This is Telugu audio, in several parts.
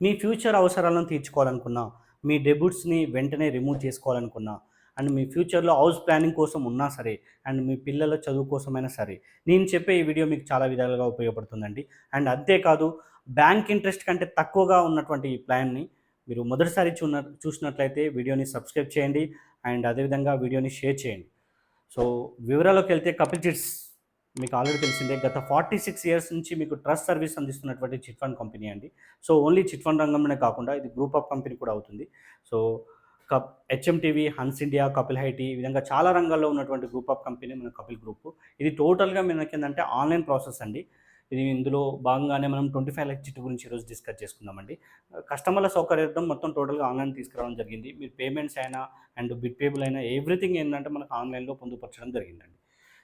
మీ ఫ్యూచర్ అవసరాలను తీర్చుకోవాలనుకున్నా, మీ డెబ్యూట్స్‌ని వెంటనే రిమూవ్ చేసుకోవాలనుకున్నా, అండ్ మీ ఫ్యూచర్‌లో హౌస్ ప్లానింగ్ కోసం ఉన్నా సరే, అండ్ మీ పిల్లల చదువు కోసమైనా సరే, నేను చెప్పే ఈ వీడియో మీకు చాలా విధాలుగా ఉపయోగపడుతుందండి. అండ్ అంతేకాదు బ్యాంక్ ఇంట్రెస్ట్ కంటే తక్కువగా ఉన్నటువంటి ఈ ప్లాన్‌ని మీరు మొదటిసారి చూసినట్లయితే వీడియోని సబ్స్క్రైబ్ చేయండి. అండ్ అదేవిధంగా వీడియోని షేర్ చేయండి. సో వివరాల్లోకెళ్తే కపిల్ చిట్స్ మీకు ఆల్రెడీ తెలిసిందే. గత 46 ఇయర్స్ నుంచి మీకు ట్రస్ట్ సర్వీస్ అందిస్తున్నటువంటి చిట్ ఫండ్ కంపెనీ అండి. సో ఓన్లీ చిట్ ఫండ్ రంగంలోనే కాకుండా ఇది గ్రూప్ ఆఫ్ కంపెనీ కూడా అవుతుంది. So HMTV, Hans India, Kapil హైటీ ఈ విధంగా చాలా రంగాల్లో ఉన్నటువంటి గ్రూప్ ఆఫ్ కంపెనీ మన కపిల్ గ్రూప్. ఇది టోటల్‌గా మనకేందంటే ఆన్‌లైన్ ప్రాసెస్ అండి. ఇందులో భాగంగానే మనం 25 లక్ష్ చిట్ గురించి ఈరోజు డిస్కస్ చేసుకుందామండి. కస్టమర్ల సౌకర్యార్థం మొత్తం టోటల్‌గా ఆన్‌లైన్ తీసుకురావడం జరిగింది. మీరు పేమెంట్స్ అయినా అండ్ బిట్ పేబుల్ అయినా ఎవ్రీథింగ్ ఏందంటే మనకు ఆన్‌లైన్‌లో పొందుపరచడం జరిగిందండి.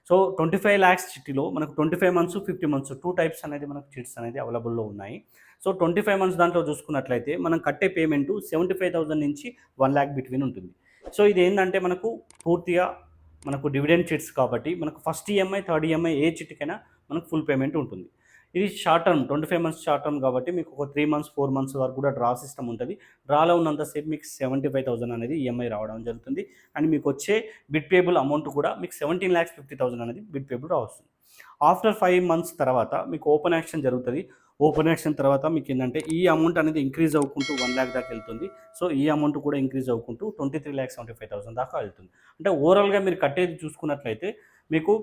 సో 25 లాక్స్ చిట్టిలో మనకు 25 మంత్స్, 50 మంత్స్ 2 టైప్స్ అనేది మనకు చిట్స్ అనేది అవైలబుల్‌లో ఉన్నాయి. సో 25 మంత్స్ దాంట్లో చూసుకున్నట్లయితే మనం కట్టే పేమెంటు 75,000 నుంచి 1,00,000 బిట్వీన్ ఉంటుంది. సో ఇదేందంటే మనకు పూర్తిగా మనకు డివిడెండ్ చిట్స్ కాబట్టి మనకు ఫస్ట్ ఈఎంఐ, థర్డ్ ఈఎంఐ ఏ చిట్టికైనా మనకు ఫుల్ పేమెంట్ ఉంటుంది. ఇది short term 25 months short term కాబట్టి మీకు ఒక 3 మంత్స్, 4 మంత్స్ వరకు కూడా డ్రా సిస్టమ్ ఉంటుంది. డ్రాలో ఉన్నంతసేపు మీకు 75,000 అనేది ఈఎంఐ రావడం జరుగుతుంది. అండ్ మీకు వచ్చే బిట్ పేబుల్ అమౌంట్ కూడా మీకు 17,50,000 అనేది బిట్ పేబుల్ రావస్తుంది. ఆఫ్టర్ 5 మంత్స్ తర్వాత మీకు ఓపెన్ యాక్షన్ జరుగుతుంది. ఓపెన్ యాక్షన్ తర్వాత మీకు ఏంటంటే ఈ అమౌంట్ అనేది ఇంక్రీజ్ అవ్వుకుంటూ 1,00,000 దాకా వెళ్తుంది. సో ఈ అమౌంట్ కూడా ఇంక్రీజ్ అవ్వుకుంటూ 23,75,000 దాకా వెళ్తుంది. అంటే ఓవరాల్‌గా మీరు కట్టేది చూసుకున్నట్లయితే మీకు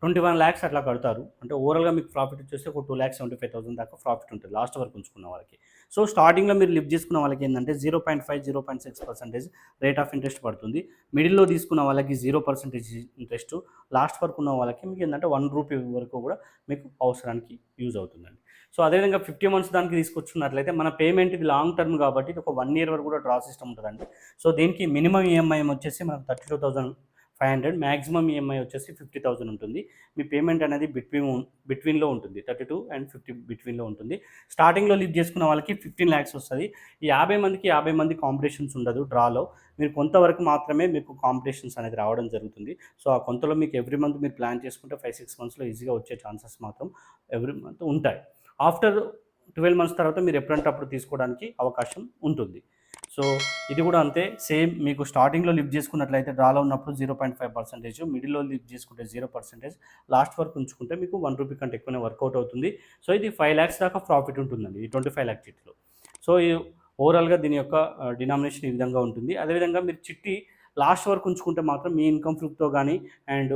21 లాక్స్ అట్లా కడతారు. అంటే ఓవరాల్‌గా మీకు ప్రాఫిట్ వచ్చేసి ఒక 2,75,000 దాకా ప్రాఫిట్ ఉంటుంది లాస్ట్ వరకు ఉంచుకున్న వాళ్ళకి. సో స్టార్టింగ్‌లో మీరు లిఫ్ట్ చేసుకున్న వాళ్ళకి ఏందంటే 0.5, 0.6% రేట్ ఆఫ్ ఇంట్రెస్ట్ పడుతుంది. మిడిల్‌లో తీసుకున్న వాళ్ళకి 0% ఇంట్రెస్ట్. లాస్ట్ వరకు ఉన్న వాళ్ళకి మీకు ఏందంటే రూ. 1 వరకు కూడా మీకు అవసరానికి యూజ్ అవుతుందండి. సో అదేవిధంగా 50 మంత్స్ దానికి తీసుకొచ్చుకున్నట్లయితే మన పేమెంట్ ఇది లాంగ్ టర్మ్ కాబట్టి ఇది ఒక 1 ఇయర్ వరకు కూడా డ్రా సిస్టమ్ ఉంటదండి. సో దీనికి మినిమమ్ ఈఎంఐ వచ్చేసి మనకు 32,500 మాక్సిమం ఈఎంఐ వచ్చేసి 50,000 ఉంటుంది. మీ పేమెంట్ అనేది బిట్వీన్‌లో ఉంటుంది. 32 అండ్ 50 బిట్వీన్‌లో ఉంటుంది. స్టార్టింగ్‌లో లిఫ్ట్ చేసుకున్న వాళ్ళకి 15 లాక్స్ వస్తది. ఈ 50 మందికి 50 మంది కాంపిటీషన్స్ ఉండదు డ్రాలో. మీరు కొంతవరకు మాత్రమే మీకు కాంపిటీషన్స్ అనేది రావడం జరుగుతుంది. సో ఆ కొంతలో మీకు ఎవ్రీ మంత్ మీరు ప్లాన్ చేసుకుంటే 5, 6 మంత్స్‌లో ఈజీగా వచ్చే ఛాన్సెస్ మాత్రం ఎవ్రీ మంత్ ఉంటాయి. ఆఫ్టర్ 12 మంత్స్ తర్వాత మీరు ఎప్పుడంటే అప్పుడు తీసుకోవడానికి అవకాశం ఉంటుంది. సో ఇది కూడా అంతే సేమ్ మీకు స్టార్టింగ్‌లో లిఫ్ట్ చేసుకున్నట్లయితే డ్రాలో ఉన్నప్పుడు 0.5%, మిడిల్‌లో లిఫ్ట్ చేసుకుంటే 0%, లాస్ట్ వరకు ఉంచుకుంటే మీకు రూ. 1 కంటే ఎక్కువనే వర్కౌట్ అవుతుంది. సో ఇది 5 లాక్స్ దాకా ప్రాఫిట్ ఉంటుందండి ఈ 25 లాక్ చిట్టిలో. సో ఈ ఓవరాల్‌గా దీని యొక్క డినామినేషన్ ఈ విధంగా ఉంటుంది. అదేవిధంగా మీరు చిట్టి లాస్ట్ వరకు ఉంచుకుంటే మాత్రం మీ ఇన్‌కమ్ ప్రూఫ్‌తో గానీ అండ్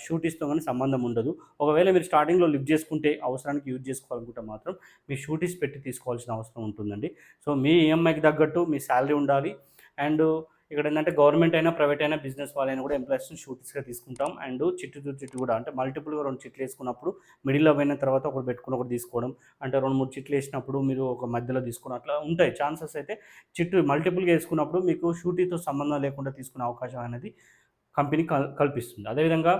షూరిటీస్‌తో గానీ సంబంధం ఉండదు. ఒకవేళ మీరు స్టార్టింగ్‌లో లిఫ్ట్ చేసుకుంటే అవసరానికి యూజ్ చేసుకోవాలనుకుంటే మాత్రం మీ షూరిటీస్ పెట్టి తీసుకోవాల్సిన అవసరం ఉంటుందండి. సో మీ ఈఎంఐకి తగ్గట్టు మీ సాలరీ ఉండాలి. అండ్ ఇక్కడేందంటే గవర్నమెంట్ అయినా, ప్రైవేట్ అయినా, బిజినెస్ వాళ్ళైనా కూడా ఎంప్లాయీస్‌ని షూరిటీస్‌గా తీసుకుంటాం. అండ్ చిట్టు టు చిట్టు కూడా అంటే మల్టిపుల్‌గా 2 చిట్లేసుకున్నప్పుడు మిడిల్‌లో పోయిన తర్వాత ఒకటి పెట్టుకొని ఒకటి తీసుకోవడం. అంటే 2, 3 చిట్లేసినప్పుడు మీరు ఒక మధ్యలో తీసుకోవడం అట్లా ఉంటాయి ఛాన్సెస్ అయితే. చిట్టు మల్టిపుల్‌గా ఏసుకున్నప్పుడు మీకు షూరిటీతో సంబంధం లేకుండా తీసుకునే అవకాశం అనేది కంపెనీ కల్పిస్తుంది. అదేవిధంగా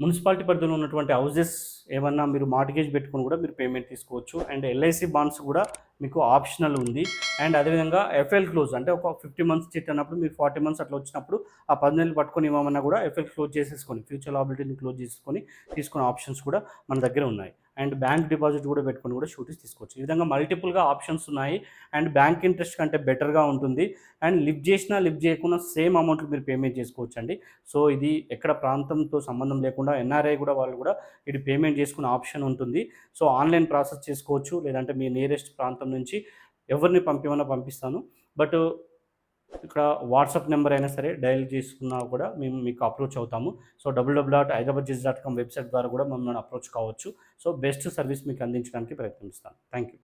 మున్సిపాలిటీ పరిధిలో ఉన్నటువంటి హౌసెస్ ఏమన్నా మీరు మార్ట్‌గేజ్ పెట్టుకొని కూడా మీరు పేమెంట్ తీసుకోవచ్చు. అండ్ ఎల్ఐసీ బాండ్స్ కూడా మీకు ఆప్షనల్ ఉంది. అండ్ అదేవిధంగా ఎఫ్ఎల్ క్లోజ్ అంటే ఒక 50 మంత్స్ చిట్ అన్నప్పుడు మీరు 40 మంత్స్ అట్లా వచ్చినప్పుడు ఆ 10 నెలలు పట్టుకొని ఇవ్వమన్నా కూడా ఎఫ్ఎల్ క్లోజ్ చేసేసుకొని ఫ్యూచర్ లయబిలిటీని క్లోజ్ చేసుకొని తీసుకునే ఆప్షన్స్ కూడా మన దగ్గర ఉన్నాయి. అండ్ బ్యాంక్ డిపాజిట్ కూడా పెట్టుకొని కూడా షూరిటీస్ తీసుకోవచ్చు. ఈ విధంగా మల్టిపుల్‌గా ఆప్షన్స్ ఉన్నాయి. అండ్ బ్యాంక్ ఇంట్రెస్ట్ కంటే బెటర్‌గా ఉంటుంది. అండ్ లిఫ్ట్ చేసినా, లిఫ్ట్ చేయకున్నా సేమ్ అమౌంట్లు మీరు పేమెంట్ చేసుకోవచ్చండి. సో ఇది ఎక్కడ ప్రాంతంతో సంబంధం లేకుండా ఎన్ఆర్ఐ కూడా వాళ్ళు కూడా ఇది పేమెంట్ చేసుకునే ఆప్షన్ ఉంటుంది. సో ఆన్‌లైన్ ప్రాసెస్ చేసుకోవచ్చు. లేదంటే మీ నియరెస్ట్ ప్రాంతం నుంచి ఎవరిని పంపిమన్నా పంపిస్తాను. బట్ ఇక్కడ వాట్సాప్ నెంబర్ అయినా సరే డయల్ చేసుకున్నా కూడా మేము మీకు అప్రోచ్ అవుతాము. సో www.hyderabadgist.com వెబ్‌సైట్ ద్వారా కూడా మమ్మల్ని అప్రోచ్ కావచ్చు. సో బెస్ట్ సర్వీస్ మీకు అందించడానికి ప్రయత్నిస్తాను. Thank you.